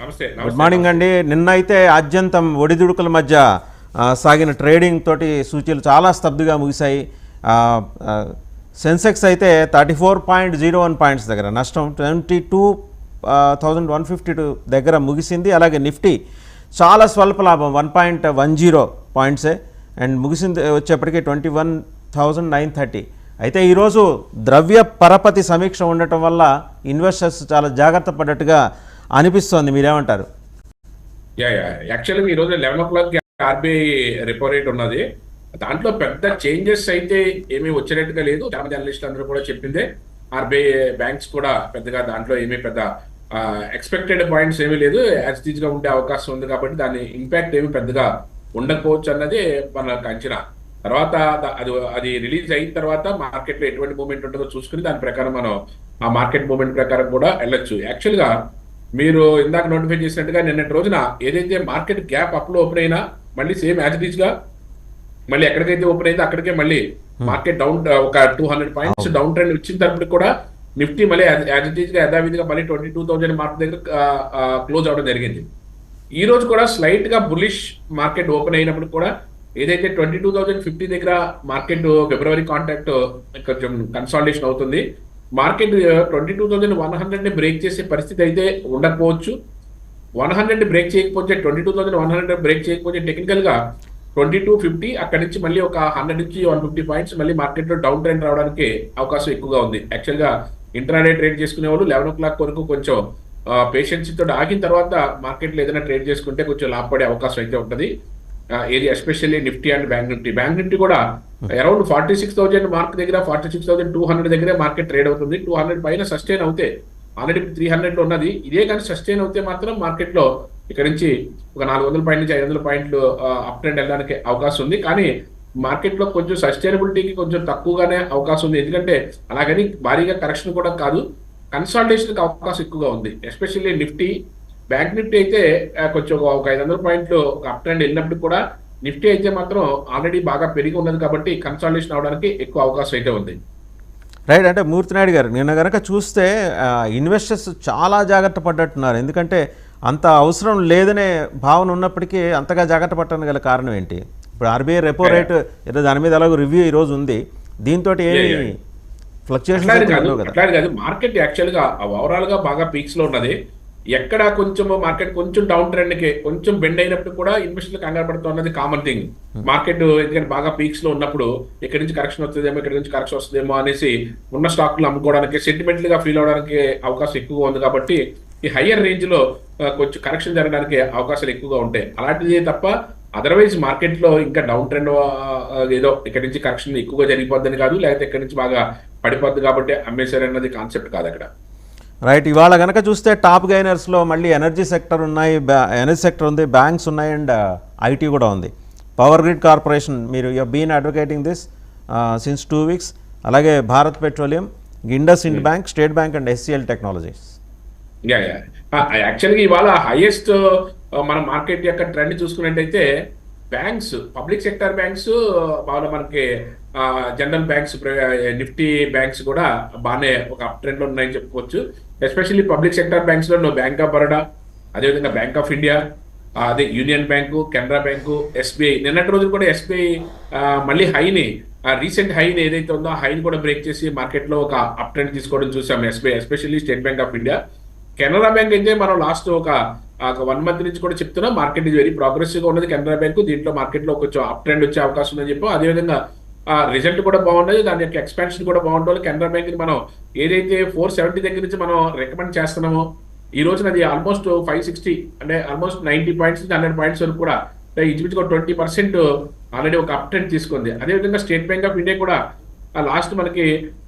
నమస్తే గుడ్ నమస్తే మార్నింగ్ నమస్తే. అండి. నిన్న అయితే ఆద్యంతం ఒడిదుడుకుల మధ్య సాగిన ట్రేడింగ్ తోటి సూచీలు చాలా స్తబ్దుగా ముగిశాయి. ఆ, ఆ, సెన్సెక్స్ అయితే 34.01 పాయింట్స్ దగ్గర నష్టం, 22,152 దగ్గర ముగిసింది. అలాగే నిఫ్టీ చాలా స్వల్ప లాభం, 1.10 పాయింట్సే, అండ్ ముగిసింది వచ్చేప్పటికి 21,930. అయితే ఈరోజు ద్రవ్య పరపతి సమీక్ష ఉండటం వల్ల ఇన్వెస్టర్స్ చాలా జాగ్రత్త పడ్డట్టుగా అనిపిస్తోంది. మీరేమంటారు? యాక్చువల్గా ఈ రోజు 11 o'clock ఆర్బీఐ రెపో రేట్ ఉన్నది. దాంట్లో పెద్ద చేంజెస్ అయితే ఏమీ వచ్చేటట్టుగా లేదు. చాలా మంది అనలిస్టులు అందరూ కూడా చెప్పిందే. ఆర్బీఐ బ్యాంక్స్ కూడా పెద్దగా దాంట్లో ఏమీ పెద్ద ఎక్స్పెక్టెడ్ పాయింట్స్ ఏమీ లేదు. యాజ్ టీజ్ గా ఉండే అవకాశం ఉంది కాబట్టి దాని ఇంపాక్ట్ ఏమీ పెద్దగా ఉండకపోవచ్చు అన్నది మనకు అంచనా. తర్వాత అది రిలీజ్ అయిన తర్వాత మార్కెట్ లో ఎటువంటి మూవ్మెంట్ ఉంటుందో చూసుకుని దాని ప్రకారం మనం ఆ మార్కెట్ మూవ్మెంట్ ప్రకారం కూడా వెళ్ళొచ్చు. యాక్చువల్ గా మీరు ఇందాక నోటిఫై చేసినట్టుగా నిన్నటి రోజున ఏదైతే మార్కెట్ గ్యాప్ అప్ లో ఓపెన్ అయినా మళ్ళీ సేమ్ యాజ్ ఇట్ ఈజ్ గా మళ్ళీ ఎక్కడికైతే ఓపెన్ అయిందో అక్కడికే మళ్ళీ మార్కెట్ డౌన్ ఒక 200 పాయింట్స్ డౌన్ ట్రెండ్ వచ్చిన తర్వాత కూడా నిఫ్టీ మళ్ళీ యాజ్ ఇట్ ఈజ్ గా యథావిధిగా మళ్ళీ 22,000 మార్క్ దగ్గర క్లోజ్ అవడం జరిగింది. ఈ రోజు కూడా స్లైట్ గా బులిష్ మార్కెట్ ఓపెన్ అయినప్పుడు కూడా ఏదైతే 22,050 దగ్గర మార్కెట్ ఫిబ్రవరి కాంట్రాక్ట్ కొంచెం కన్సాలిడేషన్ అవుతుంది. మార్కెట్ 22,100 ని బ్రేక్ చేసే పరిస్థితి అయితే ఉండకపోవచ్చు. 100 బ్రేక్ చేయకపోతే 22,100 బ్రేక్ చేయకపోతే టెక్నికల్ గా 2250 అక్కడి నుంచి మళ్ళీ ఒక 100 నుంచి 150 పాయింట్స్ మళ్ళీ మార్కెట్ లో డౌన్ ట్రెండ్ రావడానికి అవకాశం ఎక్కువగా ఉంది. యాక్చువల్ గా ఇంట్రాడే ట్రేడ్ చేసుకునే వాళ్ళు 11 o'clock వరకు కొంచెం పేషెన్స్ తోటి ఆగిన తర్వాత మార్కెట్ లో ఏదైనా ట్రేడ్ చేసుకుంటే కొంచెం లాభపడే అవకాశం అయితే ఉంటుంది. ఏది especially Nifty and bank Nifty కూడా అరౌండ్ 46,000 మార్క్ దగ్గర 46,200 దగ్గరే మార్కెట్ ట్రేడ్ అవుతుంది. 200 పైన సస్టైన్ అవుతే ఆల్రెడీ 300 లో ఉన్నది. ఇదే కానీ సస్టైన్ అవుతే మాత్రం మార్కెట్ లో ఇక్కడ నుంచి ఒక 400 పాయింట్ నుంచి 500 పాయింట్లు అప్ ట్రెండ్ వెళ్ళడానికి అవకాశం ఉంది. కానీ మార్కెట్ లో కొంచెం సస్టైనబిలిటీకి కొంచెం తక్కువగానే అవకాశం ఉంది. ఎందుకంటే అలాగని భారీగా కరెక్షన్ కూడా కాదు, కన్సాలిడేషన్ కి అవకాశం ఎక్కువగా ఉంది. ఎస్పెషల్లీ నిఫ్టీ బ్యాంక్ నిఫ్టీ అయితే కొంచెం ఒక 500 పాయింట్లు ఒక అప్ ట్రెండ్ వెళ్ళినప్పుడు కూడా నిఫ్టీ అయితే మాత్రం ఆల్రెడీ బాగా పెరిగి ఉన్నది కాబట్టి కన్సాలిడేషన్ అవడానికి ఎక్కువ అవకాశం అయితే ఉంది. రైట్. అంటే మూర్తినాయుడు గారు, నిన్న కనుక చూస్తే ఇన్వెస్టర్స్ చాలా జాగ్రత్త పడ్డట్టున్నారు. ఎందుకంటే అంత అవసరం లేదనే భావన ఉన్నప్పటికీ అంతగా జాగ్రత్త పట్టడానికి గల కారణం ఏంటి? ఇప్పుడు ఆర్బీఐ రెపో రేట్ ఏదో దాని మీద ఎలాగో రివ్యూ ఈరోజు ఉంది, దీంతో ఏమి ఫ్లక్చుయేషన్ కాదు. మార్కెట్ యాక్చువల్ గా ఓవరాల్ గా బాగా పీక్స్ లో ఉన్నది. ఎక్కడ కొంచెం మార్కెట్ కొంచెం డౌన్ ట్రెండ్ కి కొంచెం బెండ్ అయినప్పుడు కూడా ఇన్వెస్టర్లు కంగారు పడుతున్నది కామన్ థింగ్. మార్కెట్ ఎందుకంటే బాగా పీక్స్ లో ఉన్నప్పుడు ఇక్కడ నుంచి కరెక్షన్ వస్తుందేమో ఇక్కడ నుంచి కరెక్షన్ వస్తుందేమో అనేసి ఉన్న స్టాక్లు అమ్ముకోవడానికి సెంటిమెంటల్ గా ఫీల్ అవడానికి అవకాశం ఎక్కువగా ఉంది. కాబట్టి ఈ హయ్యర్ రేంజ్ లో కొంచెం కరెక్షన్ జరగడానికి అవకాశాలు ఎక్కువగా ఉంటాయి. అలాంటిది తప్ప అదర్వైజ్ మార్కెట్ లో ఇంకా డౌన్ ట్రెండ్ ఏదో ఇక్కడ నుంచి కరెక్షన్ ఎక్కువగా జరిగిపోద్దని కాదు, లేకపోతే ఇక్కడ నుంచి బాగా పడిపోద్ది కాబట్టి అమ్మేశారు అన్నది కాన్సెప్ట్ కాదు అక్కడ. రైట్. ఇవాళ కనుక చూస్తే టాప్ గైనర్స్లో మళ్ళీ ఎనర్జీ సెక్టర్ ఉన్నాయి, ఎనర్జీ సెక్టర్ ఉంది, బ్యాంక్స్ ఉన్నాయి, అండ్ ఐటీ కూడా ఉంది. పవర్ గ్రిడ్ కార్పొరేషన్, మీరు you been advocating this since 2 weeks. అలాగే Bharat petroleum, IndusInd bank, state bank and SCL technologies. యాక్చువల్గా ఇవాళ హైయెస్ట్ మన మార్కెట్ యొక్క ట్రెండ్ చూసుకున్నట్టయితే బ్యాంక్స్, పబ్లిక్ సెక్టర్ బ్యాంక్స్ బాగా మనకి జనరల్ బ్యాంక్స్, నిఫ్టీ బ్యాంక్స్ కూడా బాగానే ఒక అప్ ట్రెండ్ లో ఉన్నాయని చెప్పుకోవచ్చు. ఎస్పెషల్లీ పబ్లిక్ సెక్టర్ బ్యాంక్స్ లో బ్యాంక్ ఆఫ్ బరోడా, అదేవిధంగా బ్యాంక్ ఆఫ్ ఇండియా, అదే union bank, Canara bank, SBI. నిన్నటి రోజు కూడా ఎస్బీఐ మళ్ళీ హైని రీసెంట్ హైని ఏదైతే ఉందో ఆ హైని కూడా బ్రేక్ చేసి మార్కెట్ లో ఒక అప్ ట్రెండ్ తీసుకోవడం చూసాం SBI, especially state bank of India. Canara bank అయితే మనం లాస్ట్ ఒక 1 month నుంచి కూడా చెప్తున్నాం మార్కెట్ ఇది వెరీ ప్రోగ్రెసివ్ గా ఉన్నది కెనరా బ్యాంకు. దీంట్లో మార్కెట్ లో కొంచెం అప్ ట్రెండ్ వచ్చే అవకాశం ఉందని చెప్పి, అదేవిధంగా రిజల్ట్ కూడా బాగున్నది, దాని యొక్క ఎక్స్పాన్షన్ కూడా బాగుంటుంది. కెనరా బ్యాంక్ ని మనం ఏదైతే 470 దగ్గర నుంచి మనం రికమెండ్ చేస్తున్నామో ఈ రోజున అది ఆల్మోస్ట్ 560 అంటే ఆల్మోస్ట్ 90 పాయింట్స్ నుంచి 100 పాయింట్స్ వరకు కూడా ఇంచుమించుగా 20% ఆల్రెడీ ఒక అప్ ట్రెండ్ తీసుకుంది. అదేవిధంగా స్టేట్ బ్యాంక్ ఆఫ్ ఇండియా కూడా లాస్ట్ మనకి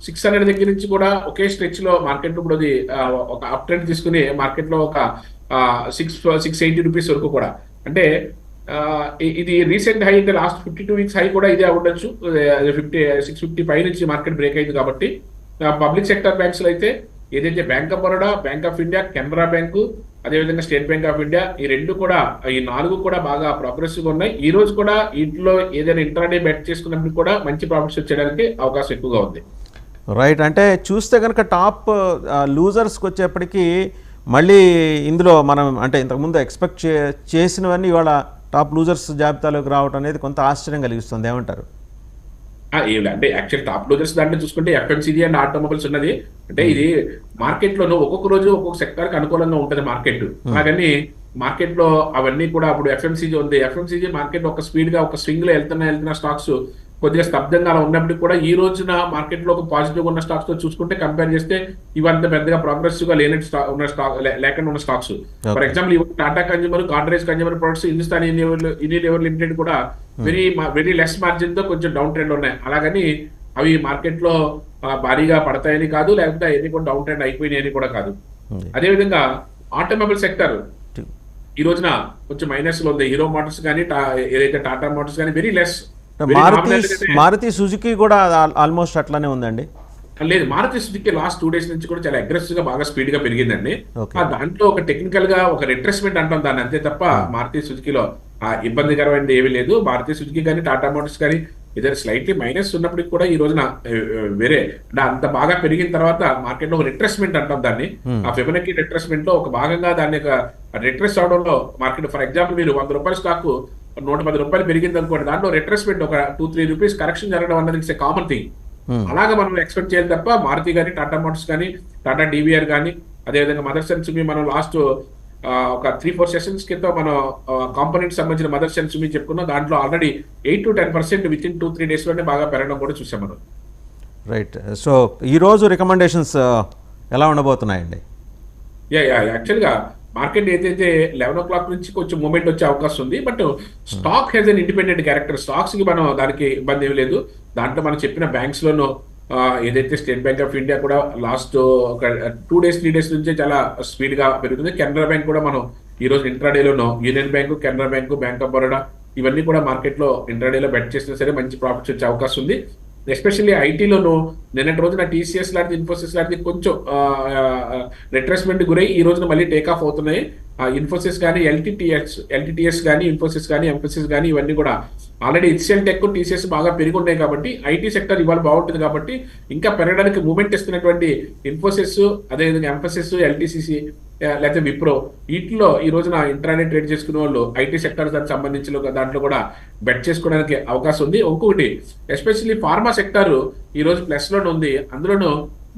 600 దగ్గర నుంచి కూడా ఒకే స్ట్రెచ్ లో మార్కెట్ లో కూడా అది ఒక అప్ ట్రెండ్ తీసుకుని మార్కెట్ లో ఒక 680 రూపీస్ వరకు కూడా, అంటే ఇది రీసెంట్ హై అంటే లాస్ట్ 52 weeks హై కూడా ఇదే ఉండొచ్చు. 650 పై నుంచి మార్కెట్ బ్రేక్ అయింది. కాబట్టి పబ్లిక్ సెక్టర్ బ్యాంక్స్ లో అయితే ఏదైతే bank of Baroda, bank of India, Canara bank, అదేవిధంగా స్టేట్ బ్యాంక్ ఆఫ్ ఇండియా, ఈ 4 కూడా బాగా ప్రోగ్రెసివ్ గా ఉన్నాయి. ఈ రోజు కూడా ఇంట్లో ఏదైనా ఇంట్రాడే బెట్ చేసుకున్నప్పుడు కూడా మంచి ప్రాఫిట్స్ వచ్చేయడానికి అవకాశం ఎక్కువగా ఉంది. రైట్. అంటే చూస్తే కనుక టాప్ లూజర్స్కి వచ్చేప్పటికీ మళ్ళీ ఇందులో మనం అంటే ఇంతకుముందు ఎక్స్పెక్ట్ చేసినవన్నీ ఇవాళ టాప్ లూజర్స్ జాబితాలోకి రావడం అనేది కొంత ఆశ్చర్యం కలిగిస్తుంది, ఏమంటారు? అంటే యాక్చువల్ టాప్ లూజర్స్ దాంట్లో చూసుకుంటే ఎఫ్ఎంసీజీ అండ్ ఆటోమొబైల్స్ ఉన్నది. అంటే ఇది మార్కెట్ లోను ఒక్కొక్క రోజు ఒక్కొక్క సెక్టర్ కి అనుకూలంగా ఉంటుంది మార్కెట్. అలాగని మార్కెట్ లో అవన్నీ కూడా అప్పుడు ఎఫ్ఎంసీజీ ఉంది. ఎఫ్ఎంసీజీ మార్కెట్ ఒక స్పీడ్ గా ఒక స్వింగ్ లో వెళ్తున్న స్టాక్స్ కొద్దిగా స్తబ్దంగా అలా ఉన్నప్పటికీ కూడా ఈ రోజున మార్కెట్ లో ఒక పాజిటివ్ ఉన్న స్టాక్స్ తో చూసుకుంటే కంపేర్ చేస్తే ఇవంతా పెద్దగా ప్రోగ్రెసివ్ గా లేకుండా ఉన్న స్టాక్స్. ఫర్ ఎగ్జాంపుల్ ఇవి Tata consumer, Godrej consumer products, Hindustan Unilever limited కూడా వెరీ లెస్ మార్జిన్ తో కొంచెం డౌన్ ట్రెండ్ ఉన్నాయి. అలాగని అవి మార్కెట్ లో భారీగా పడతాయని కాదు, లేకపోతే అవన్నీ కూడా డౌన్ ట్రెండ్ అయిపోయినాయని కూడా కాదు. అదేవిధంగా ఆటోమొబైల్ సెక్టర్ ఈ రోజున కొంచెం మైనస్ లో ఉంది. హీరో మోటార్స్ కానీ ఏదైతే టాటా మోటార్స్ కానీ వెరీ లెస్. మారుతి సుజుకి కూడా ఆల్మోస్ట్ అట్లానే ఉందండి. లేదు, మారుతి సుజుకి లాస్ట్ 2 days నుంచి కూడా చాలా అగ్రెసివ్ గా బాగా స్పీడ్ గా పెరిగిందండి. దాంట్లో ఒక టెక్నికల్ గా ఒక రిట్రెస్మెంట్ అంటాం దాన్ని, అంతే తప్ప మారుతి సుజుకిలో ఇబ్బందికరమైనది ఏమీ లేదు. మారుతి సుజుకి కానీ టాటా మోటార్స్ కానీ ఇద్దరు స్లైట్లీ మైనస్ ఉన్నప్పటికీ కూడా ఈ రోజున వేరే అంత బాగా పెరిగిన తర్వాత మార్కెట్ లో ఒక రిట్రెస్మెంట్ అంటాం దాన్ని. ఆ ఫిబొనాకీ రిట్రెస్మెంట్ లో ఒక భాగంగా దాన్ని రిట్రెస్ అవడంలో మార్కెట్, ఫర్ ఎగ్జాంపుల్ మీరు 100 రూపాయల స్టాక్ 110 రూపాయలు పెరిగింది అనుకోండి, దాంట్లో రిట్రెస్మెంట్ ఒక 2-3 రూపీస్ కరెక్షన్ జరగడం అన్నది ఇట్స్ కామన్ థింగ్. అలాగా మనం ఎక్స్పెక్ట్ చేయాలి తప్ప మారుతి కానీ, టాటా మోటార్స్ కానీ, టాటా డివిఆర్ కానీ, అదేవిధంగా మదర్సన్ సుమి మనం లాస్ట్ ఒక 3-4 సెషన్స్ క్రితం మనం కాంపోనెంట్ సంబంధించిన మదర్సన్ సుమి చెప్పుకున్నాం. దాంట్లో already 8 to 10% with in 2-3 days లోనే బాగా పెరగడం కూడా చూసాం మనం. రైట్. సో ఈ రోజు రికమెండేషన్స్ ఎలా ఉండబోతున్నాయండి? యాక్చువల్గా మార్కెట్ ఏదైతే 11 o'clock నుంచి కొంచెం మూమెంట్ వచ్చే అవకాశం ఉంది. But stock has an independent character. Stocks కి మనం దానికి ఇబ్బంది ఏమి లేదు. దాంట్లో మనం చెప్పిన బ్యాంక్స్ లోను ఏదైతే స్టేట్ బ్యాంక్ ఆఫ్ ఇండియా కూడా లాస్ట్ ఒక 2-3 days నుంచే చాలా స్పీడ్ గా పెరుగుతుంది. కెనరా బ్యాంక్ కూడా మనం ఈ రోజు ఇంట్రాడేలోనూ union bank, Canara bank, bank of Baroda ఇవన్నీ కూడా మార్కెట్ లో ఇంట్రాడేలో బెట్ చేసినా సరే మంచి ప్రాఫిట్స్ వచ్చే అవకాశం ఉంది. ఎస్పెషల్లీ ఐటీలోను నిన్నటి రోజున టీసీఎస్ లాంటిది, ఇన్ఫోసిస్ లాంటిది కొంచెం రిట్రెస్మెంట్ గురై ఈ రోజున మళ్ళీ టేక్ ఆఫ్ అవుతున్నాయి. ఇన్ఫోసిస్ కానీ, ఎల్టీటీఎస్ కానీ, ఇన్ఫోసిస్ కానీ, ఎంఫోసిస్ కానీ ఇవన్నీ కూడా ఆల్రెడీ హెచ్సిఎల్ టెక్, టీసీఎస్ బాగా పెరిగి ఉన్నాయి కాబట్టి ఐటీ సెక్టర్ ఇవాళ బాగుంటుంది కాబట్టి ఇంకా పెరగడానికి మూమెంట్ ఇస్తున్నటువంటి ఇన్ఫోసిస్, అదేవిధంగా ఎంఫోసిస్, ఎల్టీసీసీ లేకపోతే విప్రో వీటిలో ఈ రోజున ఇంట్రాడే ట్రేడ్ చేసుకునే వాళ్ళు ఐటీ సెక్టర్ దానికి సంబంధించిన దాంట్లో కూడా బెట్ చేసుకోవడానికి అవకాశం ఉంది. ఇంకొకటి ఎస్పెషల్లీ ఫార్మా సెక్టర్ ఈ రోజు ప్లస్ లోనే ఉంది. అందులోనూ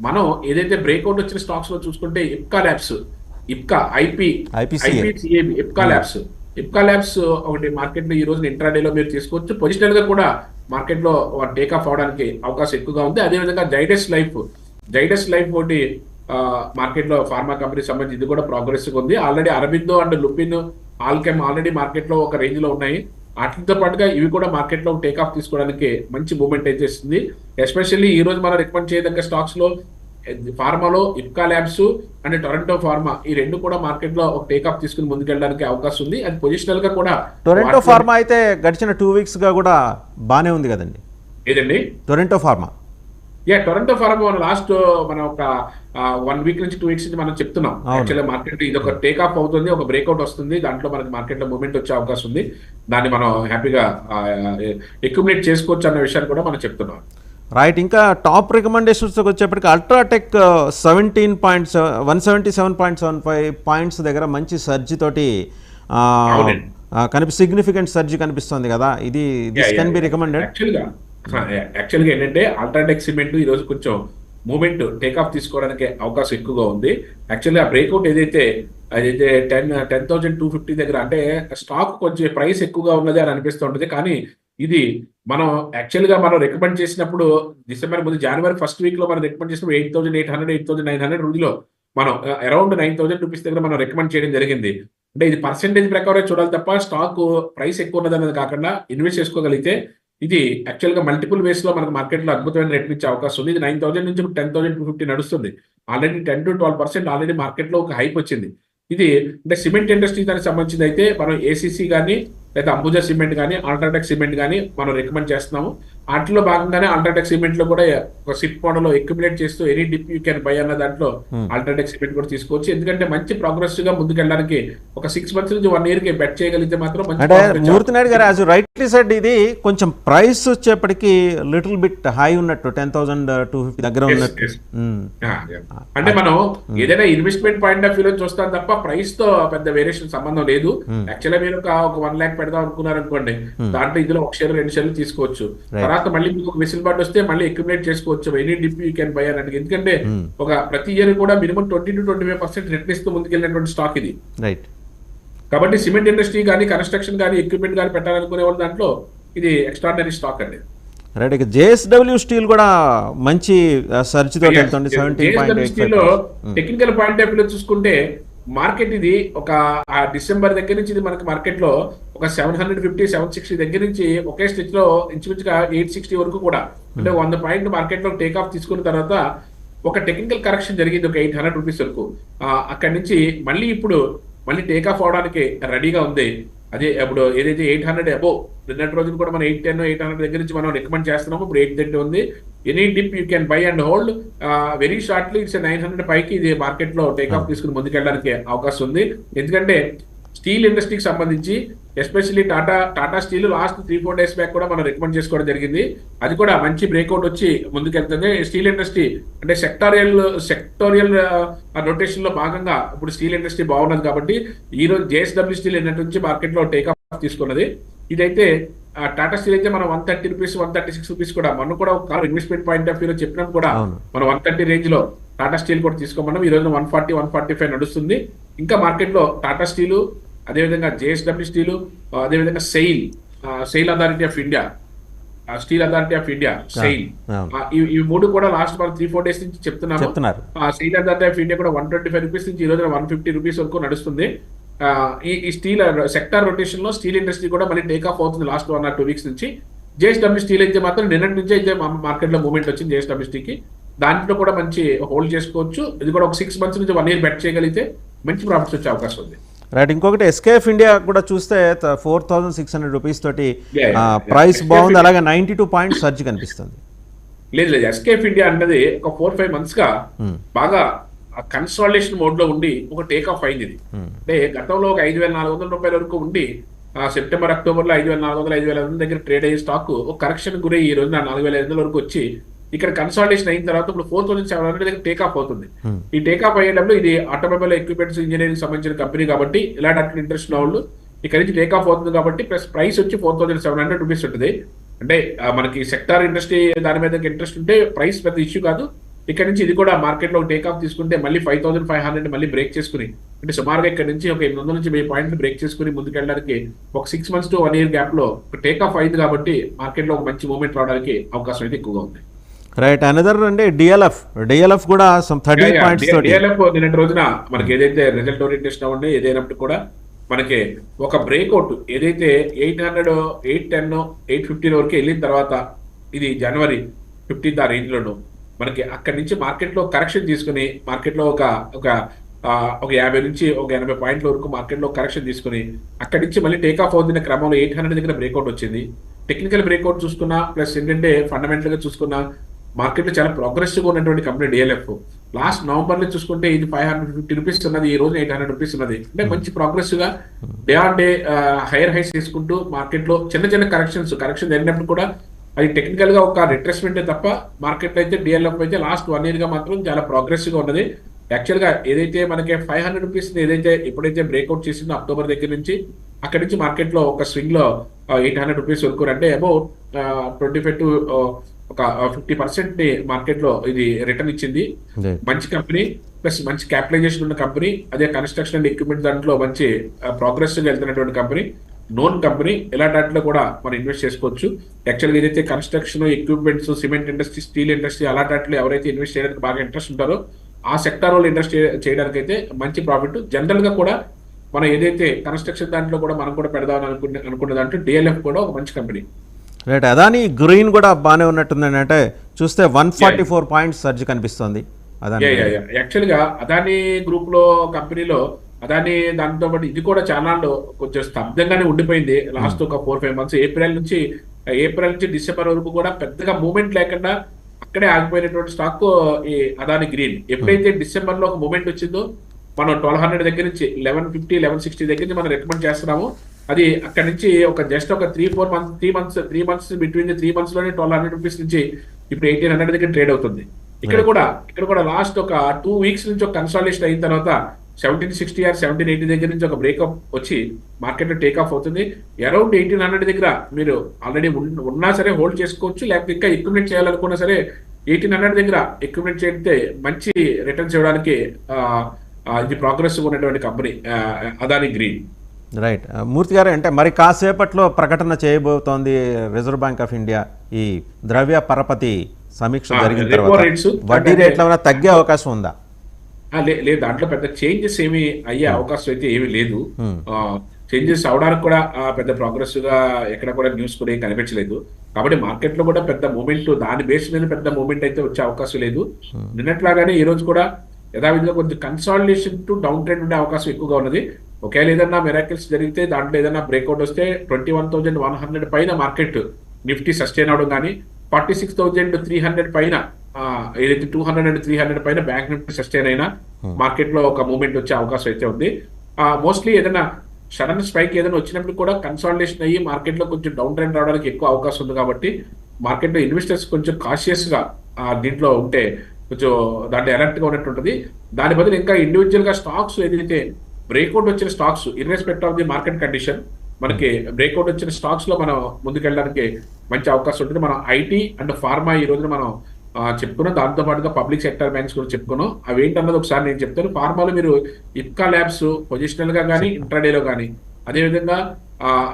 మనం ఏదైతే బ్రేక్అవుట్ వచ్చిన స్టాక్స్ లో చూసుకుంటే ఇప్కా ల్యాబ్స్, ఇప్కా ల్యాబ్స్ ఒకటి మార్కెట్ లో ఈ రోజు ఇంట్రాడేలో మీరు తీసుకోవచ్చు. పొజిషనల్ గా కూడా మార్కెట్ లో టేక్ ఆఫ్ అవడానికి అవకాశం ఎక్కువగా ఉంది. అదేవిధంగా జైడస్ లైఫ్ ఒకటి మార్కెట్ లో ఫార్మా కంపెనీ సంబంధించి ఇది కూడా ప్రోగ్రెసివ్ ఉంది. Already Aurobindo and Lupin, Alkem already market లో ఒక రేంజ్ లో ఉన్నాయి. వాటితో పాటుగా ఇవి కూడా మార్కెట్ లో టేక్ ఆఫ్ తీసుకోవడానికి మంచి మూవ్మెంట్ అయితే ఇస్తుంది. ఎస్పెషల్లీ ఈ రోజు మనం రికమెండ్ చేయదగ్గ స్టాక్స్ లో ఫార్మాలో Ipca labs and Torrent pharma ఈ రెండు కూడా మార్కెట్ లో ఒక టేక్ ఆఫ్ తీసుకుని ముందుకెళ్ళడానికి అవకాశం ఉంది. అది పొజిషనల్ గా కూడా టొరంటో ఫార్మా అయితే గడిచిన 2 weeks గా కూడా బానే ఉంది కదండి. ఏదండి టొరంటో ఫార్మా? టొరంటో ఫార్మా మనం ఒక 1 week నుంచి 2 weeks నుంచి మనం చెప్తున్నాం. యాక్చువల్గా మార్కెట్ ఇది ఒక టేక్ ఆఫ్ అవుతుంది, ఒక బ్రేక్అవుట్ వస్తుంది, దాంట్లో మనకి మార్కెట్ లో మూవ్మెంట్ వచ్చే అవకాశం ఉంది. దాన్ని మనం హ్యాపీగా అక్యుములేట్ చేసుకోవచ్చు అన్న విషయాన్ని కూడా మనం చెప్తున్నాం. రైట్. ఇంకా టాప్ రికమెండేషన్స్ వచ్చేప్పటికి అల్ట్రాటెక్ 177.75 పాయింట్స్ దగ్గర మంచి సర్జీ తోటి సిగ్నిఫికెంట్ సర్జీ కనిపిస్తుంది కదా, ఇది దిస్ కెన్ బి రికమెండెడ్. యాక్చువల్గా ఏంటంటే అల్ట్రాటెక్ సిమెంట్ ఈ రోజు కొంచెం మూమెంట్ టేక్ ఆఫ్ తీసుకోవడానికి అవకాశం ఎక్కువగా ఉంది. యాక్చువల్గా బ్రేక్అవుట్ అదైతే 10,250 దగ్గర అంటే స్టాక్ కొంచెం ప్రైస్ ఎక్కువగా ఉన్నది అని అనిపిస్తూ ఉంటుంది. కానీ ఇది మనం యాక్చువల్గా మనం రికమెండ్ చేసినప్పుడు డిసెంబర్ ముందు జనవరి 1st week లో మనం రికమెండ్ చేసినప్పుడు 8,800, 8,900 రూపీలో మనం అరౌండ్ 9,000 రూపీస్ దగ్గర మనం రికమెండ్ చేయడం జరిగింది. అంటే ఇది పర్సెంటేజ్ ప్రకారం చూడాలి తప్ప స్టాక్ ప్రైస్ ఎక్కువ ఉన్నది అనేది కాకుండా ఇన్వెస్ట్ చేసుకోగలిగితే ఇది యాక్చువల్గా మల్టిపుల్ వేస్ లో మనకు మార్కెట్ లో అద్భుతమైన రేట్ ఇచ్చే అవకాశం ఉంది. ఇది 9,000 నుంచి 10,250 నడుస్తుంది. ఆల్రెడీ 10 to 12% ఆల్రెడీ మార్కెట్ లో ఒక హైప్ వచ్చింది. ఇది అంటే సిమెంట్ ఇండస్ట్రీ దానికి సంబంధించింది అయితే మనం ఏసీసీ కానీ లేదా అంబుజా సిమెంట్ కానీ అల్ట్రాటెక్ సిమెంట్ కానీ మనం రికమెండ్ చేస్తున్నాము. వాటిలో భాగంగానే అల్ట్రాటెక్ సిమెంట్ లో కూడా ఒక సిప్ మోడల్ ఎక్యుమిలేట్ చేస్తూ any dip you can buy అన్న దాంట్లో అల్ట్రాటెక్ సిమెంట్ కూడా తీసుకోవచ్చు. ఎందుకంటే మంచి ప్రోగ్రెసివ్ గా ముందుకెళ్ళడానికి ఒక 6 months నుంచి 1 year కి బెట్ చేయగలిగితే మాత్రం మంచి అంటే profit వచ్చే మూర్తి నాయుడు గారు యాజ్ రైట్లీ సెడ్ ఇది కొంచెం ప్రైస్ వచ్చేప్పటికి లిటిల్ బిట్ హై ఉన్నట్టు 10,250 దగ్గర Yes, ఉన్నట్టు. yes. అంటే మనం ఏదైనా ఇన్వెస్ట్మెంట్ పాయింట్ ఆఫ్ వ్యూలో చూస్తాం తప్ప ప్రైస్ తో పెద్ద వేరియేషన్ సంబంధం లేదు. యాక్చువల్గా మీరు ఒక 1 lakh పెడదాం అనుకున్నారు అనుకోండి, దాంట్లో ఇందులో 1 share 2 shares తీసుకోవచ్చు. తర్వాత మళ్ళీ మీకు ఒక వెసులుబాటు వస్తే మళ్ళీ అక్యుములేట్ చేసుకోవచ్చు. Any dip you can buy అన్నట్టు. ఎందుకంటే ఒక ప్రతి ఇయర్ కూడా మినిమం 20 to 25% రిటర్న్ ఇస్తూ ముందుకెళ్ళినటువంటి స్టాక్ ఇది. రైట్. కాబట్టి సిమెంట్ ఇండస్ట్రీ కానీ కన్స్ట్రక్షన్ కానీ ఎక్విప్మెంట్ కానీ పెట్టాలనుకునే వాళ్ళ దాంట్లో ఇది ఎక్స్ట్రాడినరీ స్టాక్ అండి. రైట్. ఇక జేఎస్డబ్ల్యూ స్టీల్ కూడా మంచి సర్చ్ తోటి వెళ్తుంది. టెక్నికల్ పాయింట్ ఆఫ్ వ్యూ చూసుకుంటే మార్కెట్ ఇది ఒక డిసెంబర్ దగ్గర నుంచి ఇది మనకి మార్కెట్ లో ఒక 750 760 దగ్గర నుంచి ఒకే స్టేజ్ లో ఇంచుమించుగా 860 వరకు కూడా, అంటే 100 పాయింట్ మార్కెట్ లో టేక్ ఆఫ్ తీసుకున్న తర్వాత ఒక టెక్నికల్ కరెక్షన్ జరిగింది ఒక 800 రూపీస్ వరకు. అక్కడి నుంచి మళ్ళీ టేక్ ఆఫ్ అవడానికి రెడీగా ఉంది. అదే ఇప్పుడు ఏదైతే 800 అబోవ్ నిన్నటి రోజున కూడా మనం 810 800 దగ్గర నుంచి మనం రికమెండ్ చేస్తున్నాము. ఇప్పుడు 830 ఉంది. Any dip you can buy and hold. Very shortly it's 900 పైకి ఇది మార్కెట్ లో టేక్ ఆఫ్ తీసుకుని ముందుకెళ్ళడానికి అవకాశం ఉంది. ఎందుకంటే స్టీల్ ఇండస్ట్రీకి సంబంధించి especially Tata steel last 3-4 days back కూడా మనం రికమెండ్ చేసుకోవడం జరిగింది. అది కూడా మంచి బ్రేక్అవుట్ వచ్చి ముందుకెళ్తుంది. స్టీల్ ఇండస్ట్రీ అంటే సెక్టోరియల్ రొటేషన్ లో భాగంగా ఇప్పుడు స్టీల్ ఇండస్ట్రీ బాగున్నది కాబట్టి ఈ రోజు జేఎస్డబ్ల్యూ స్టీల్ నుంచి మార్కెట్ లో టేక్ ఆఫ్ తీసుకున్నది. ఇదైతే టాటా స్టీల్ అయితే మనం 130 రూపీస్ 136 రూపీస్ కూడా మనం కూడా ఒక ఇన్వెస్ట్మెంట్ పాయింట్ ఆఫ్ వ్యూలో చెప్పినప్పుడు కూడా మనం 130 రేంజ్ లో టాటా స్టీల్ కూడా తీసుకోమన్నాం. ఈ రోజు 140 145 నడుస్తుంది. ఇంకా మార్కెట్ లో టాటా స్టీల్, అదేవిధంగా జేఎస్డబ్ల్యూ స్టీల్, అదేవిధంగా SAIL authority of India, steel authority of India, SAIL, ఈ మూడు కూడా లాస్ట్ మనం 3-4 days నుంచి చెప్తున్నాము. సెయిల్ అథారిటీ ఆఫ్ ఇండియా కూడా 125 రూపీస్ నుంచి ఈ రోజు 150 రూపీస్ వరకు నడుస్తుంది. ఈ స్టీల్ సెక్టార్ రొటేషన్ లో స్టీల్ ఇండస్ట్రీ కూడా మళ్ళీ టేక్ ఆఫ్ అవుతుంది లాస్ట్ 1 or 2 weeks నుంచి. జేఎస్డబ్ల్యూ స్టీల్ అయితే మాత్రం నిన్నటి నుంచే అయితే మార్కెట్ లో మూవ్మెంట్ వచ్చింది జేఎస్డబ్ల్యూ స్టీల్కి. దాంట్లో కూడా మంచి హోల్డ్ చేసుకోవచ్చు. ఇది కూడా ఒక 6 months నుంచి 1 year బెట్ చేయగలిగితే మంచి ప్రాఫిట్స్ వచ్చే అవకాశం ఉంది. రైట్. ఇంకొకటి ఎస్కేఎఫ్ ఇండియా కూడా చూస్తే 4,600 రూపీస్ తోటి ప్రైస్ బాగుంది. అలాగే 92 పాయింట్స్ సర్జ్ కనిపిస్తుంది. లేదు ఎస్కేఎఫ్ ఇండియా అన్నది ఒక 4-5 months గా బాగా కన్సాలిడేషన్ మోడ్ లో ఉండి ఒక టేక్ ఆఫ్ అయింది. ఇది అంటే గతంలో ఒక 5,400 రూపాయల వరకు ఉండి సెప్టెంబర్ అక్టోబర్ లో 5,400 5,500 దగ్గర ట్రేడ్ అయ్యే స్టాక్ ఒక కరెక్షన్ గురై ఈ రోజున 4,500 వరకు వచ్చి ఇక్కడ కన్సాలిడేషన్ అయిన తర్వాత ఇప్పుడు 4,700 దగ్గర టేక్ ఆఫ్ అవుతుంది. ఈ టేక్ ఆఫ్ అయ్యేటప్పుడు ఇది ఆటోమొబైల్ ఎక్విప్మెంట్స్ ఇంజనీరింగ్ సంబంధించిన కంపెనీ కాబట్టి ఇలాంటి ఇంట్రెస్ట్ ఉన్న వాళ్ళు ఇక్కడ నుంచి టేక్ ఆఫ్ అవుతుంది కాబట్టి ప్లస్ ప్రైస్ వచ్చి 4,700 రూపీస్ ఉంటుంది. అంటే మనకి సెక్టార్ ఇండస్ట్రీ దాని మీద ఇంట్రెస్ట్ ఉంటే ప్రైస్ పెద్ద ఇష్యూ కాదు. ఇక్కడ నుంచి ఇది కూడా మార్కెట్ లో టేక్ ఆఫ్ తీసుకుంటే మళ్ళీ 5,500 మళ్ళీ బ్రేక్ చేసుకుని, అంటే సుమారుగా ఇక్కడ నుంచి ఒక 800 నుంచి 1000 పాయింట్లు బ్రేక్ చేసుకుని ముందుకెళ్ళడానికి ఒక 6 months to 1 year గ్యాప్ లో టేక్ ఆఫ్ అయింది కాబట్టి మార్కెట్ లో ఒక మంచి మూవ్మెంట్ రావడానికి అవకాశం అయితే ఎక్కువగా ఉంది. రైట్. అనదర్ అంటే డిఎల్ఎఫ్ కూడా 30 పాయింట్స్ తోటి డిఎల్ఎఫ్ నిన్నటి రోజున మనకి ఏదైతే రిజల్ట్ ఓరియంటేషన్ ఉండే ఏదైనప్పుడు కూడా మనకి ఒక బ్రేక్అవుట్ ఏదైతే 800 810 850 వరకు వెళ్ళిన తర్వాత ఇది January 15th ఆ రేంజ్ లోను మనకి అక్కడి నుంచి మార్కెట్ లో కరెక్షన్ తీసుకుని మార్కెట్ లో ఒక 50 నుంచి ఒక 80 పాయింట్ల వరకు మార్కెట్ లో కరెక్షన్ తీసుకుని అక్కడి నుంచి మళ్ళీ టేక్ ఆఫ్ అవుతున్న క్రమంలో 800 దగ్గర బ్రేక్అవుట్ వచ్చింది. టెక్నికల్ బ్రేక్అవుట్ చూసుకున్నా ప్లస్ ఏంటంటే ఫండమెంటల్ గా చూసుకున్నా మార్కెట్ లో చాలా ప్రోగ్రెసివ్ గా ఉన్నటువంటి కంపెనీ డిఎల్ఎఫ్. లాస్ట్ నవంబర్ లో చూసుకుంటే ఇది 550 రూపీస్ ఉన్నది, ఈ రోజు 800 రూపీస్ ఉన్నది. అంటే మంచి ప్రోగ్రెసివ్ గా day on day higher highs తీసుకుంటూ మార్కెట్ లో చిన్న కరెక్షన్ జరిగినప్పుడు కూడా అది టెక్నికల్ గా ఒక రిట్రెస్మెంట్ తప్ప మార్కెట్ లో అయితే డిఎల్ఎఫ్ అయితే లాస్ట్ 1 year గా మాత్రం చాలా ప్రోగ్రెసివ్ గా ఉన్నది. యాక్చువల్ గా ఏదైతే మనకి 500 రూపీస్ ఏదైతే ఎప్పుడైతే బ్రేక్అవుట్ చేసిందో అక్టోబర్ దగ్గర నుంచి అక్కడి నుంచి మార్కెట్ లో ఒక స్వింగ్ లో 800 రూపీస్ వరకు అంటే అబౌట్ 25 to ఒక 50% మార్కెట్ లో ఇది రిటర్న్ ఇచ్చింది. మంచి కంపెనీ ప్లస్ మంచి క్యాపిటలైజేషన్ ఉన్న కంపెనీ, అదే కన్స్ట్రక్షన్ అండ్ ఎక్విప్మెంట్ దాంట్లో మంచి ప్రోగ్రెసివ్ గా వెళ్తున్నటువంటి కంపెనీ, నోన్ కంపెనీ. ఇలాంటి వాటిలో కూడా మనం ఇన్వెస్ట్ చేసుకోవచ్చు. యాక్చువల్గా ఏదైతే construction equipments cement industry steel industry అలాంటి వాటిలో ఎవరైతే ఇన్వెస్ట్ చేయడానికి బాగా ఇంట్రెస్ట్ ఉంటారో ఆ సెక్టార్ వాళ్ళు ఇన్వెస్ట్ చేయడానికి అయితే మంచి ప్రాఫిట్. జనరల్ గా కూడా మనం ఏదైతే కన్స్ట్రక్షన్ దాంట్లో కూడా మనం కూడా పెడదామని అనుకున్న దాంట్లో డిఎల్ఎఫ్ కూడా ఒక మంచి కంపెనీ. రైట్. అదాని గ్రీన్ కూడా బాగానే ఉన్నట్టుందండి. అంటే చూస్తే 144 పాయింట్స్ సర్జ్ కనిపిస్తుంది. యాక్చువల్ గా అదాని గ్రూప్ లో కంపెనీలో అదాని దాంతో పాటు ఇది కూడా చాలా కొంచెం స్తబ్దంగానే ఉండిపోయింది లాస్ట్ ఒక 4-5 months. ఏప్రిల్ నుంచి ఏప్రిల్ నుంచి డిసెంబర్ వరకు కూడా పెద్దగా మూమెంట్ లేకుండా అక్కడే ఆగిపోయినటువంటి స్టాక్ ఈ అదాని గ్రీన్. ఎప్పుడైతే డిసెంబర్ లో ఒక మూమెంట్ వచ్చిందో మనం 1200 దగ్గర నుంచి 1150 1160 దగ్గర నుంచి మనం రికమెండ్ చేస్తున్నాము. అది అక్కడ నుంచి ఒక జస్ట్ ఒక 3 months బిట్వీన్ 3 months లోనే 1200 రూపీస్ నుంచి ఇప్పుడు 1800 దగ్గర ట్రేడ్ అవుతుంది. ఇక్కడ కూడా లాస్ట్ ఒక 2 weeks నుంచి ఒక కన్సాలిడేషన్ అయిన తర్వాత 1760 ఆర్ 1780 దగ్గర నుంచి ఒక బ్రేకప్ వచ్చి మార్కెట్ లో టేక్ ఆఫ్ అవుతుంది. అరౌండ్ 1800 దగ్గర మీరు ఆల్రెడీ ఉన్నా సరే హోల్డ్ చేసుకోవచ్చు, లేకపోతే ఇంకా ఎక్విప్మెంట్ చేయాలనుకున్నా సరే 1800 దగ్గర ఎక్విప్మెంట్ చేస్తే మంచి రిటర్న్స్ ఇవ్వడానికి ఇది ప్రోగ్రెస్ ఉన్నటువంటి కంపెనీ అదాని గ్రీన్. రైట్. మూర్తి గారు, అంటే మరి కాసేపట్లో ప్రకటన చేయబోతోంది రిజర్వ్ బ్యాంక్ ఆఫ్ ఇండియా. ఈ ద్రవ్య పరపతి సమీక్ష జరిగిన తర్వాత వడ్డీ రేట్లు ఏమైనా తగ్గే అవకాశం ఉందా? లేదు, దాంట్లో పెద్ద చేంజెస్ ఏమి అయ్యే అవకాశం అయితే ఏమీ లేదు. చేంజెస్ అవడానికి కూడా పెద్ద ప్రోగ్రెసివ్ గా ఎక్కడ కూడా న్యూస్ కూడా ఏం కనిపించలేదు. కాబట్టి మార్కెట్ లో కూడా పెద్ద మూమెంట్ దాని బేస్ మీద పెద్ద మూమెంట్ అయితే వచ్చే అవకాశం లేదు. నిన్నట్లాగానే ఈ రోజు కూడా యథావిధిగా కొంచెం కన్సాలిడేషన్ టు డౌన్ ట్రెండ్ ఉండే అవకాశం ఎక్కువగా ఉన్నది. ఒకవేళ ఏదన్నా మిరాకిల్స్ జరిగితే దాంట్లో ఏదైనా బ్రేక్అవుట్ వస్తే 21,100 పైన మార్కెట్ నిఫ్టీ సస్టైన్ అవడం కానీ 46,300 పైన ఏదైతే 200 and 300 పైన బ్యాంక్ నిఫ్టీ సస్టైన్ అయినా మార్కెట్ లో ఒక మూవ్మెంట్ వచ్చే అవకాశం అయితే ఉంది. మోస్ట్లీ ఏదైనా సడన్ స్పైక్ ఏదైనా వచ్చినప్పుడు కూడా కన్సాలిడేషన్ అయ్యి మార్కెట్ లో కొంచెం డౌన్ ట్రెండ్ రావడానికి ఎక్కువ అవకాశం ఉంది. కాబట్టి మార్కెట్ లో ఇన్వెస్టర్స్ కొంచెం కాషియస్ గా దీంట్లో ఉంటే కొంచెం దాంట్లో అలర్ట్ గా ఉన్నట్టు ఉంటుంది. దాని బదులు ఇంకా ఇండివిజువల్ గా స్టాక్స్ ఏదైతే బ్రేక్అవుట్ వచ్చిన stocks irrespective of the market condition మనకి బ్రేక్అవుట్ వచ్చిన స్టాక్స్ లో మనం ముందుకెళ్ళడానికి మంచి అవకాశం ఉంటుంది. మనం ఐటీ అండ్ ఫార్మా ఈ రోజున మనం చెప్పుకున్నాం. దాంతో పాటుగా పబ్లిక్ సెక్టర్ బ్యాంక్స్ కూడా చెప్పుకున్నాం. అవి ఏంటన్నది ఒకసారి నేను చెప్తాను. ఫార్మాలో మీరు ఇప్కా ల్యాబ్స్ పొజిషనల్ గా కానీ ఇంట్రాడేలో కానీ, అదేవిధంగా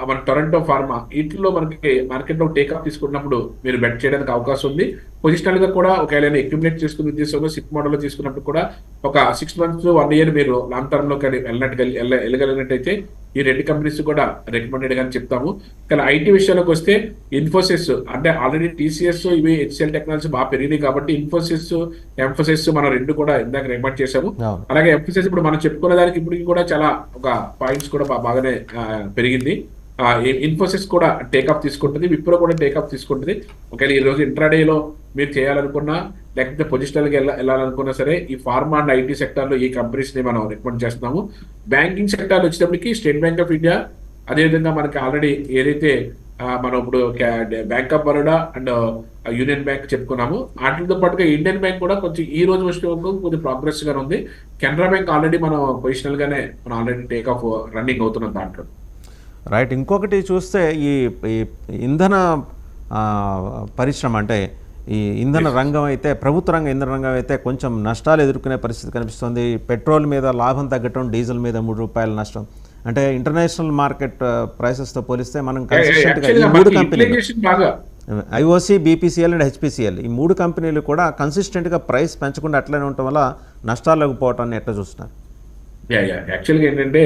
మన టొరంటో ఫార్మా వీటిల్లో మనకి మార్కెట్ లో టేక్ఆఫ్ తీసుకున్నప్పుడు మీరు బెట్ చేయడానికి అవకాశం ఉంది. పొజిషనల్ గా కూడా ఒకవేళ అక్యుములేట్ చేసుకునే ఉద్దేశంలో సిప్ మోడల్ లో తీసుకున్నప్పుడు కూడా ఒక 6 months 1 year మీరు లాంగ్ టర్మ్ లో కానీ వెళ్ళగలిగినట్టయితే ఈ 2 కంపెనీస్ కూడా రికమెండెడ్ గాని చెప్తాము. కానీ ఐటీ విషయాలకు వస్తే ఇన్ఫోసిస్ అంటే ఆల్రెడీ టీసీఎస్ ఇవి హెచ్సిఎల్ టెక్నాలజీ బాగా పెరిగింది కాబట్టి ఇన్ఫోసిస్ ఎంఫోసిస్ మనం 2 కూడా ఇందాక రికమెండ్ చేశాము. అలాగే ఎంఫోసిస్ ఇప్పుడు మనం చెప్పుకునే దానికి ఇప్పటికి కూడా చాలా ఒక పాయింట్స్ కూడా బాగానే పెరిగింది. ఇన్ఫోసిస్ కూడా టేక్ఆఫ్ తీసుకుంటుంది, విప్రో కూడా టేక్ఆఫ్ తీసుకుంటుంది. ఒకవేళ ఈ రోజు ఇంట్రాడేలో మీరు చేయాలనుకున్నా లేకపోతే పొజిషనల్ గా వెళ్ళాలనుకున్నా సరే ఈ ఫార్మా అండ్ ఐటీ సెక్టర్ లో ఈ కంపెనీస్ ని మనం రికమెండ్ చేస్తున్నాము. బ్యాంకింగ్ సెక్టర్ వచ్చేటప్పటికి స్టేట్ బ్యాంక్ ఆఫ్ ఇండియా, అదేవిధంగా మనకి ఆల్రెడీ ఏదైతే మనం ఇప్పుడు bank of Baroda and union bank చెప్పుకున్నాము, వాటితో పాటుగా ఇండియన్ బ్యాంక్ కూడా కొంచెం ఈ రోజు వచ్చే కొంచెం ప్రోగ్రెస్ గా ఉంది. కెనరా బ్యాంక్ ఆల్రెడీ మనం పొజిషనల్ గానే మనం ఆల్రెడీ టేక్ ఆఫ్ రన్నింగ్ అవుతున్నాం దాంట్లో. రైట్. ఇంకొకటి చూస్తే ఈ ఇంధన పరిశ్రమ అంటే ఈ ఇంధన రంగం అయితే ప్రభుత్వ రంగ ఇంధన రంగం అయితే కొంచెం నష్టాలు ఎదుర్కొనే పరిస్థితి కనిపిస్తుంది. పెట్రోల్ మీద లాభం తగ్గటం, డీజిల్ మీద ₹3 నష్టం. అంటే ఇంటర్నేషనల్ మార్కెట్ ప్రైసెస్తో పోలిస్తే మనం కన్సిస్టెంట్గా ఈ 3 కంపెనీలు ఐఓసి, బీపీసీఎల్ అండ్ హెచ్పిసిఎల్ ఈ 3 కంపెనీలు కూడా కన్సిస్టెంట్గా ప్రైస్ పెంచకుండా అట్లనే ఉండటం వల్ల నష్టాల్లోకి పోవటాన్ని ఎట్లా చూస్తున్నారు? యాక్చువల్గా ఏంటంటే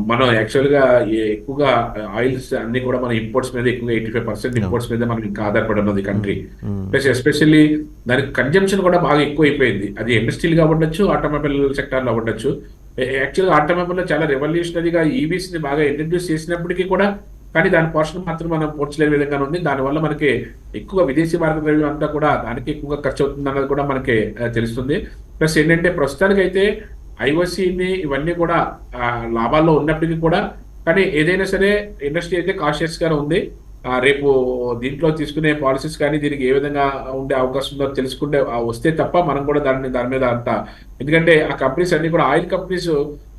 మనం యాక్చువల్ గా ఎక్కువగా ఆయిల్స్ అన్ని కూడా మన ఇంపోర్ట్స్ మీద ఎక్కువగా 85% ఇంపోర్ట్స్ మీద మనం ఇంకా ఆధారపడి ఉన్నది కంట్రీ. ప్లస్ ఎస్పెషల్లీ దానికి కన్జంప్షన్ కూడా బాగా ఎక్కువ అయిపోయింది. అది ఇండస్ట్రియల్ గా ఉండొచ్చు, ఆటోమొబైల్ సెక్టర్ లో ఉండొచ్చు. యాక్చువల్గా ఆటోమొబైల్ లో చాలా రెవల్యూషనరీగా ఈవీస్ ని బాగా ఇంట్రడ్యూస్ చేసినప్పటికీ కూడా కానీ దాని పోర్షన్ మాత్రం మనం పోర్చలేని విధంగా ఉంది. దానివల్ల మనకి ఎక్కువ విదేశీ భారత ద్రవ్యం అంతా కూడా దానికి ఎక్కువగా ఖర్చు అవుతుంది అన్నది కూడా మనకి తెలుస్తుంది. ప్లస్ ఏంటంటే ప్రస్తుతానికి అయితే ఐఓసీని ఇవన్నీ కూడా లాభాల్లో ఉన్నప్పటికీ కూడా కానీ ఏదైనా సరే ఇండస్ట్రీ అయితే కాషియస్ గా ఉంది. రేపు దీంట్లో తీసుకునే పాలసీస్ కానీ దీనికి ఏ విధంగా ఉండే అవకాశం ఉందో తెలుసుకుంటే వస్తే తప్ప మనం కూడా దాని మీద అంత, ఎందుకంటే ఆ కంపెనీస్ అన్ని కూడా ఆయిల్ కంపెనీస్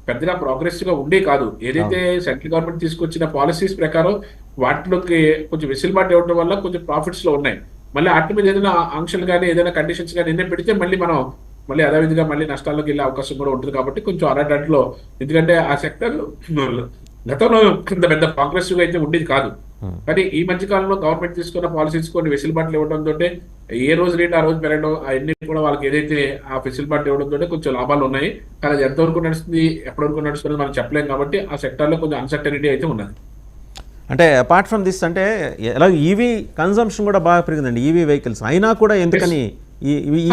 పెద్దగా ప్రోగ్రెసివ్ గా ఉండే కాదు. ఏదైతే సెంట్రల్ గవర్నమెంట్ తీసుకొచ్చిన పాలసీస్ ప్రకారం వాటిలోకి కొంచెం వెసులుబాటు ఇవ్వడం వల్ల కొంచెం ప్రాఫిట్స్ లో ఉన్నాయి. మళ్ళీ వాటి మీద ఏదైనా ఆంక్షలు కానీ ఏదైనా కండిషన్స్ కానీ నిర్ణయం పెడితే మళ్ళీ అదేవిధంగా మళ్ళీ నష్టాల్లోకి వెళ్ళే అవకాశం కూడా ఉంటుంది. కాబట్టి కొంచెం అలాంటిలో, ఎందుకంటే ఆ సెక్టర్ గతంలో ఇంత పెద్ద ప్రోగ్రెసివ్ అయితే ఉండేది కాదు. కానీ ఈ మధ్య కాలంలో గవర్నమెంట్ తీసుకున్న పాలసీస్ కొన్ని వెసులుబాట్లు ఇవ్వడంతో ఏ రోజు రేట్ ఆ రోజు పెరగడం అవన్నీ కూడా వాళ్ళకి ఏదైతే ఆ వెసులుబాటు ఇవ్వడంతో కొంచెం లాభాలు ఉన్నాయి. కానీ అది ఎంతవరకు నడుస్తుంది ఎప్పటివరకు నడుస్తుంది మనం చెప్పలేం. కాబట్టి ఆ సెక్టర్ లో కొంచెం అన్సర్టనిటీ అయితే ఉన్నది. అంటే అపార్ట్ ఫ్రమ్ దిస్ అంటే ఎలా ఈవీ కన్సంప్షన్ కూడా బాగా పెరిగిందండి, ఈవీ వెహికల్స్ అయినా కూడా ఎందుకని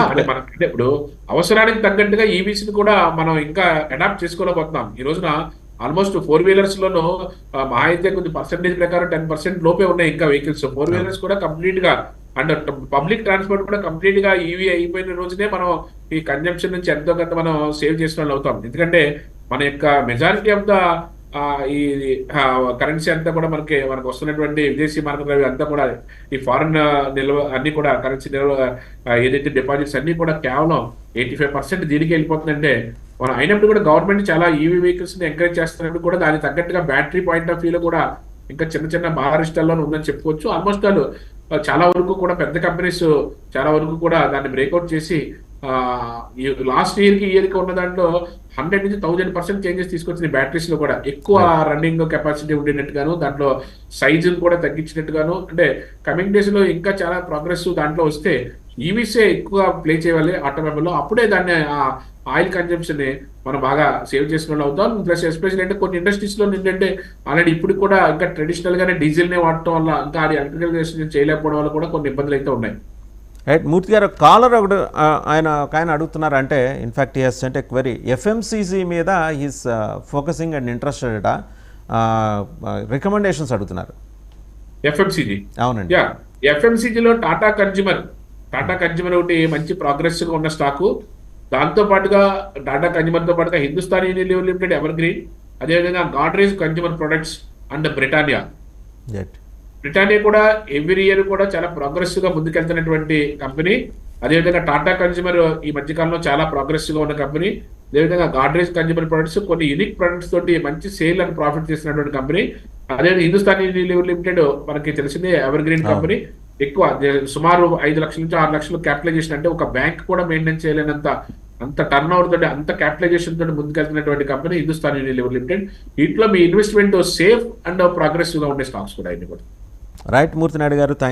అంటే ఇప్పుడు అవసరానికి తగ్గట్టుగా ఈవీస్ ని కూడా మనం ఇంకా అడాప్ట్ చేసుకోలేకపోతున్నాం. ఈ రోజున ఆల్మోస్ట్ 4 వీలర్స్ లోనూ మహా అయితే కొద్ది పర్సెంటేజ్ ప్రకారం 10% లోపే ఉన్నాయి ఇంకా వెహికల్స్. 4 వీలర్స్ కూడా కంప్లీట్ గా అండ్ పబ్లిక్ ట్రాన్స్పోర్ట్ కూడా కంప్లీట్ గా ఈవీ అయిపోయిన రోజునే మనం ఈ కన్జంప్షన్ నుంచి ఎంతో కొంత మనం సేవ్ చేసిన వాళ్ళు అవుతాం. ఎందుకంటే మన యొక్క మెజారిటీ ఆఫ్ ద ఈ కరెన్సీ అంతా కూడా మనకు వస్తున్నటువంటి విదేశీ మార్కెట్ అవి అంతా కూడా ఈ ఫారెన్ నిల్వ అన్ని కూడా కరెన్సీ నిల్వ ఏదైతే డిపాజిట్స్ అన్ని కూడా కేవలం 85% దీనికి వెళ్ళిపోతుందంటే మనం అయినప్పుడు కూడా గవర్నమెంట్ చాలా ఈవీ వెహికల్స్ ని ఎంకరేజ్ చేస్తున్నప్పుడు కూడా దానికి తగ్గట్టుగా బ్యాటరీ పాయింట్ ఆఫ్ వ్యూలో కూడా ఇంకా చిన్న చిన్న మహారాష్ట్రలోనే ఉందని చెప్పుకోవచ్చు. ఆల్మోస్ట్ వాళ్ళు చాలా వరకు కూడా పెద్ద కంపెనీస్ చాలా వరకు కూడా దాన్ని బ్రేక్అవుట్ చేసి లాస్ట్ ఇయర్ కి ఉన్న దాంట్లో 100 నుంచి 1000% చేంజెస్ తీసుకొచ్చిన బ్యాటరీస్ లో కూడా ఎక్కువ రన్నింగ్ కెపాసిటీ ఉండేటట్టుగాను, దాంట్లో సైజును కూడా తగ్గించినట్టుగాను, అంటే కమింగ్ డేస్ లో ఇంకా చాలా ప్రోగ్రెస్ దాంట్లో వస్తే ఈవీసే ఎక్కువ ప్లే చేయాలి ఆటోమొబైల్ లో. అప్పుడే దాన్ని ఆయిల్ కన్జంప్షన్ ని మనం బాగా సేవ్ చేసుకుని అవుతాం. ప్లస్ ఎస్పెషల్ అంటే కొన్ని ఇండస్ట్రీస్ లో ఏంటంటే ఆల్రెడీ ఇప్పుడు కూడా ఇంకా ట్రెడిషనల్ గానే డీజిల్ నే వాడటం వల్ల ఇంకా అది ఎలక్ట్రికల్ చేయలేకపోవడం వల్ల కూడా కొన్ని ఇబ్బందులు అయితే ఉన్నాయి. రైట్. మూర్తి గారు, కాలర్ ఒకటి ఆయన అడుగుతున్నారు, అంటే in fact he has sent a query. FMCG మీద he's focusing and interested recommendations అడుగుతున్నారు. ఎఫ్ఎంసీజీ, అవునండి. ఎఫ్ఎంసీజీలో టాటా కన్జ్యూమర్ ఒకటి మంచి ప్రోగ్రెస్ గా ఉన్న స్టాకు. దాంతో పాటుగా టాటా కన్జ్యూమర్ తో పాటుగా Hindustan Unilever limited, ever green, అదేవిధంగా Godrej consumer products and Britannia కూడా ఎవ్రీ ఇయర్ కూడా చాలా ప్రోగ్రెసివ్ గా ముందుకెళ్తున్నటువంటి కంపెనీ. అదేవిధంగా టాటా కన్జ్యూమర్ ఈ మధ్యకాలంలో చాలా ప్రోగ్రెసివ్ గా ఉన్న కంపెనీ. అదేవిధంగా గాడ్రేజ్ కన్జ్యూమర్ ప్రొడక్ట్స్ కొన్ని యూనిక్ ప్రొడక్ట్స్ తోటి మంచి సేల్ అండ్ ప్రాఫిట్ చేసినటువంటి కంపెనీ. అదేవిధంగా హిందుస్థాన్ యూనిలివర్ లిమిటెడ్ మనకి తెలిసిందే ఎవర్ గ్రీన్ కంపెనీ. ఎక్కువ సుమారు 5 లక్షల నుంచి 6 లక్షలు క్యాపిటలైజేషన్, అంటే ఒక బ్యాంక్ కూడా మెయింటైన్ చేయలేనంత అంత టర్న్ ఓవర్ తోటి అంత క్యాపిటలైజేషన్ తోటి ముందుకెళ్తున్నటువంటి కంపెనీ హిందుస్థాన్ యూనిలివర్ లిమిటెడ్. వీటిలో మీ ఇన్వెస్ట్మెంట్ సేఫ్ అండ్ ప్రోగ్రెసివ్ గా ఉండే స్టాక్స్ కూడా అన్ని కూడా. రైట్ మూర్తి నాయుడు గారు, థ్యాంక్